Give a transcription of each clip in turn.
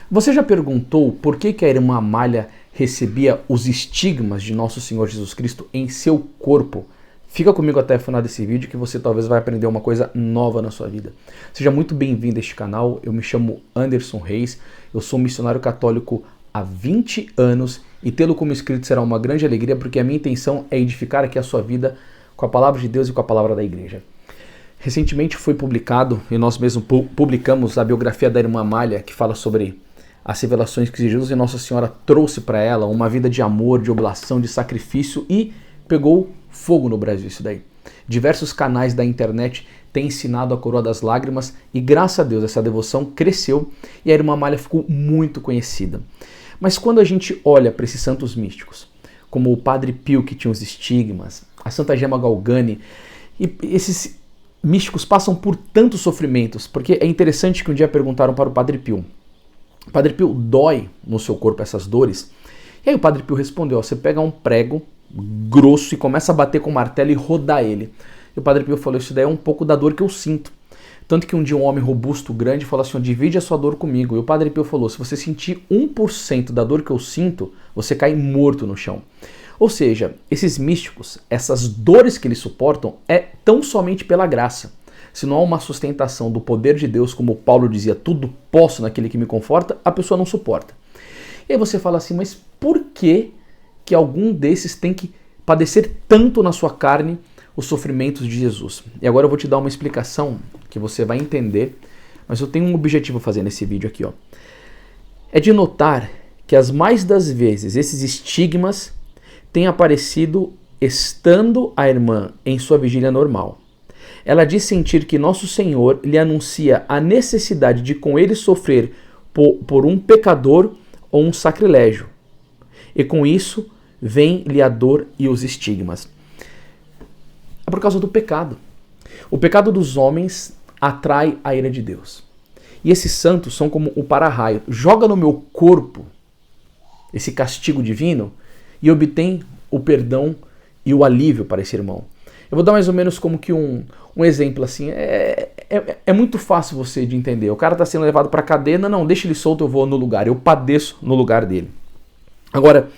Você já perguntou por que a irmã Amália recebia os estigmas de nosso Senhor Jesus Cristo em seu corpo? Fica comigo até o final desse vídeo que você talvez vai aprender uma coisa nova na sua vida. Seja muito bem-vindo a este canal, eu me chamo Anderson Reis, eu sou missionário católico há 20 anos e tê-lo como inscrito será uma grande alegria porque a minha intenção é edificar aqui a sua vida com a palavra de Deus e com a palavra da igreja. Recentemente foi publicado, e nós mesmos publicamos a biografia da irmã Amália, que fala sobre as revelações que Jesus e Nossa Senhora trouxe para ela, uma vida de amor, de oblação, de sacrifício, e pegou fogo no Brasil isso daí. Diversos canais da internet têm ensinado a coroa das lágrimas e graças a Deus essa devoção cresceu e a irmã Amália ficou muito conhecida. Mas quando a gente olha para esses santos místicos, como o Padre Pio que tinha os estigmas, a Santa Gema Galgani, e esses místicos passam por tantos sofrimentos, porque é interessante que um dia perguntaram para o Padre Pio, Padre Pio, dói no seu corpo essas dores? E aí o Padre Pio respondeu, você pega um prego grosso e começa a bater com o martelo e rodar ele. E o Padre Pio falou, isso daí é um pouco da dor que eu sinto. Tanto que um dia um homem robusto, grande, falou assim, divide a sua dor comigo. E o Padre Pio falou, se você sentir 1% da dor que eu sinto, você cai morto no chão. Ou seja, esses místicos, essas dores que eles suportam, é tão somente pela graça. Se não há uma sustentação do poder de Deus, como Paulo dizia, tudo posso naquele que me conforta, a pessoa não suporta. E aí você fala assim, mas por que algum desses tem que padecer tanto na sua carne os sofrimentos de Jesus? E agora eu vou te dar uma explicação que você vai entender, mas eu tenho um objetivo a fazer nesse vídeo aqui, ó. É de notar que as mais das vezes esses estigmas têm aparecido estando a irmã em sua vigília normal. Ela diz sentir que Nosso Senhor lhe anuncia a necessidade de com ele sofrer por um pecador ou um sacrilégio. E com isso vem-lhe a dor e os estigmas. É por causa do pecado. O pecado dos homens atrai a ira de Deus. E esses santos são como o para-raio. Joga no meu corpo esse castigo divino e obtém o perdão e o alívio para esse irmão. Eu vou dar mais ou menos como que um exemplo assim, é muito fácil você de entender. O cara está sendo levado para a cadeia, não, deixa ele solto, eu vou no lugar, eu padeço no lugar dele. Agora,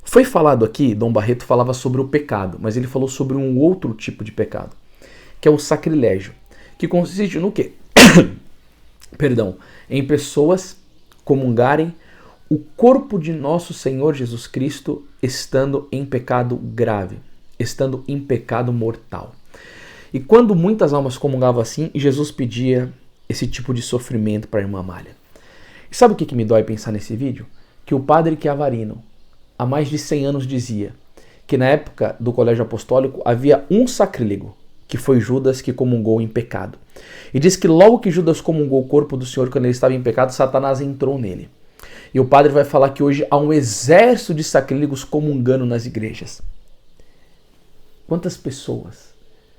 foi falado aqui, Dom Barreto falava sobre o pecado, mas ele falou sobre um outro tipo de pecado, que é o sacrilégio, que consiste no quê? Perdão, em pessoas comungarem o corpo de nosso Senhor Jesus Cristo estando em pecado grave, estando em pecado mortal. E quando muitas almas comungavam assim, Jesus pedia esse tipo de sofrimento para a irmã Amália. E sabe o que me dói pensar nesse vídeo? Que o padre Chiavarino, há mais de 100 anos, dizia que na época do colégio apostólico havia um sacrílego, que foi Judas, que comungou em pecado. E diz que logo que Judas comungou o corpo do Senhor, quando ele estava em pecado, Satanás entrou nele. E o padre vai falar que hoje há um exército de sacrílegos comungando nas igrejas. Quantas pessoas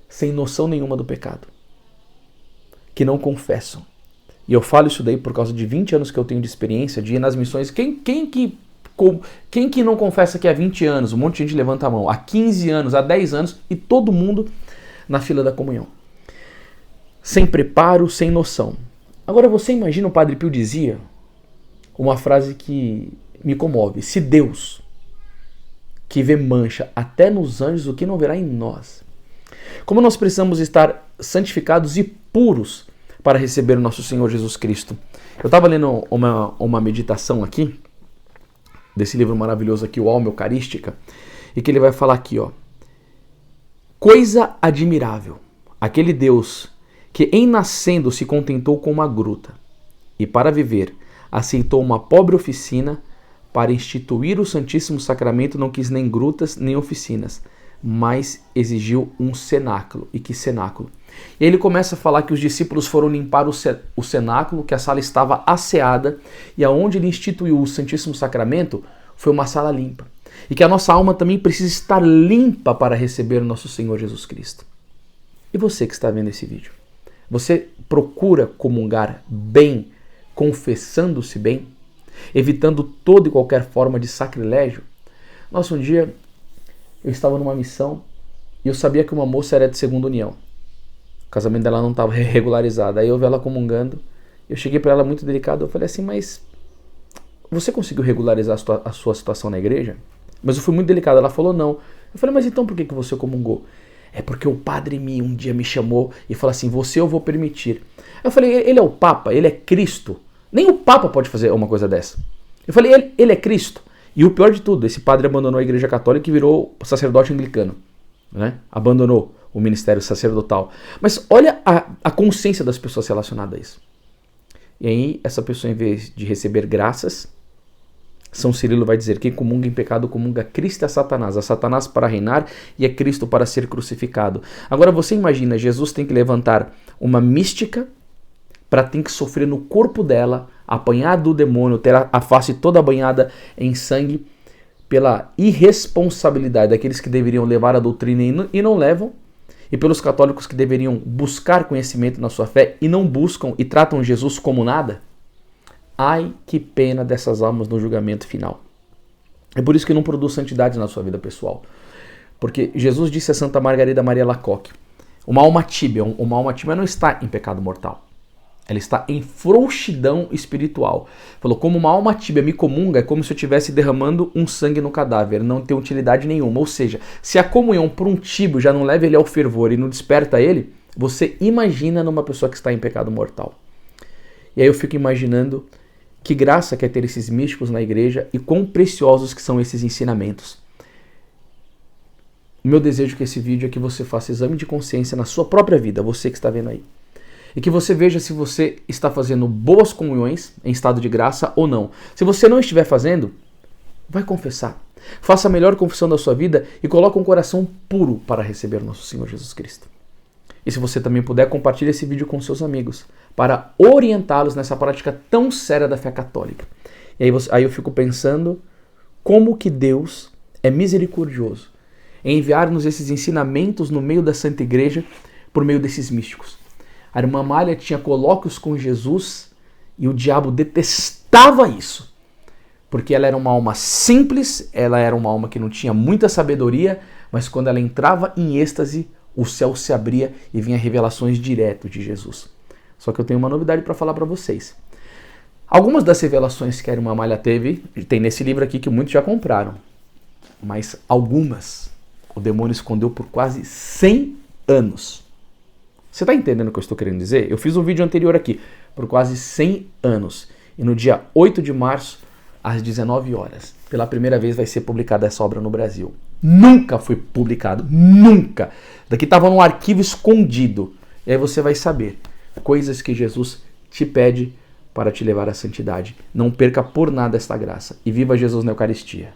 sem noção nenhuma do pecado, que não confessam. E eu falo isso daí por causa de 20 anos que eu tenho de experiência, de ir nas missões. Quem que não confessa que há 20 anos? Um monte de gente levanta a mão. Há 15 anos, há 10 anos, e todo mundo na fila da comunhão. Sem preparo, sem noção. Agora você imagina, o Padre Pio dizia uma frase que me comove. Se Deus, que vê mancha até nos anjos, o que não verá em nós? Como nós precisamos estar santificados e puros para receber o nosso Senhor Jesus Cristo. Eu estava lendo uma meditação aqui, desse livro maravilhoso aqui, o Alma Eucarística, e que ele vai falar aqui, ó. Coisa admirável, aquele Deus que em nascendo se contentou com uma gruta e para viver aceitou uma pobre oficina, para instituir o Santíssimo Sacramento não quis nem grutas nem oficinas, mas exigiu um cenáculo. E que cenáculo? E ele começa a falar que os discípulos foram limpar o cenáculo, que a sala estava asseada, e aonde ele instituiu o Santíssimo Sacramento foi uma sala limpa. E que a nossa alma também precisa estar limpa para receber o nosso Senhor Jesus Cristo. E você que está vendo esse vídeo? Você procura comungar bem, confessando-se bem, evitando toda e qualquer forma de sacrilégio? Nossa, um dia eu estava numa missão e eu sabia que uma moça era de segunda união. O casamento dela não estava regularizado. Aí eu vi ela comungando. Eu cheguei para ela muito delicado. Eu falei assim, mas você conseguiu regularizar a sua situação na igreja? Mas eu fui muito delicado. Ela falou, não. Eu falei, mas então por que você comungou? É porque o padre um dia me chamou e falou assim, você eu vou permitir. Eu falei, ele é o Papa, ele é Cristo. Nem o Papa pode fazer uma coisa dessa. Eu falei, ele é Cristo. E o pior de tudo, esse padre abandonou a igreja católica e virou sacerdote anglicano. Né? Abandonou o ministério sacerdotal. Mas olha a consciência das pessoas relacionadas a isso. E aí, essa pessoa, em vez de receber graças, São Cirilo vai dizer, quem comunga em pecado comunga Cristo a Satanás para reinar e a Cristo para ser crucificado. Agora você imagina, Jesus tem que levantar uma mística para ter que sofrer no corpo dela, apanhar do demônio, ter a face toda banhada em sangue, pela irresponsabilidade daqueles que deveriam levar a doutrina e não levam, e pelos católicos que deveriam buscar conhecimento na sua fé e não buscam e tratam Jesus como nada. Ai, que pena dessas almas no julgamento final. É por isso que não produz santidade na sua vida pessoal. Porque Jesus disse a Santa Margarida Maria Lacoque, uma alma tíbia não está em pecado mortal. Ela está em frouxidão espiritual. Falou, como uma alma tíbia me comunga, é como se eu estivesse derramando um sangue no cadáver, não tem utilidade nenhuma. Ou seja, se a comunhão por um tíbio já não leva ele ao fervor e não desperta ele, você imagina numa pessoa que está em pecado mortal. E aí eu fico imaginando que graça que é ter esses místicos na igreja e quão preciosos que são esses ensinamentos. O meu desejo com esse vídeo é que você faça exame de consciência na sua própria vida, você que está vendo aí. E que você veja se você está fazendo boas comunhões em estado de graça ou não. Se você não estiver fazendo, vai confessar. Faça a melhor confissão da sua vida e coloque um coração puro para receber o nosso Senhor Jesus Cristo. E se você também puder, compartilhe esse vídeo com seus amigos, para orientá-los nessa prática tão séria da fé católica. E aí eu fico pensando como que Deus é misericordioso em enviar-nos esses ensinamentos no meio da Santa Igreja por meio desses místicos. A irmã Amália tinha colóquios com Jesus e o diabo detestava isso. Porque ela era uma alma simples, ela era uma alma que não tinha muita sabedoria, mas quando ela entrava em êxtase, o céu se abria e vinha revelações direto de Jesus. Só que eu tenho uma novidade para falar para vocês. Algumas das revelações que a irmã Amália teve, tem nesse livro aqui que muitos já compraram. Mas algumas o demônio escondeu por quase 100 anos. Você está entendendo o que eu estou querendo dizer? Eu fiz um vídeo anterior aqui, por quase 100 anos. E no dia 8 de março, às 19 horas, pela primeira vez vai ser publicada essa obra no Brasil. Nunca foi publicado, nunca. Daqui estava num arquivo escondido. E aí você vai saber coisas que Jesus te pede para te levar à santidade. Não perca por nada esta graça. E viva Jesus na Eucaristia.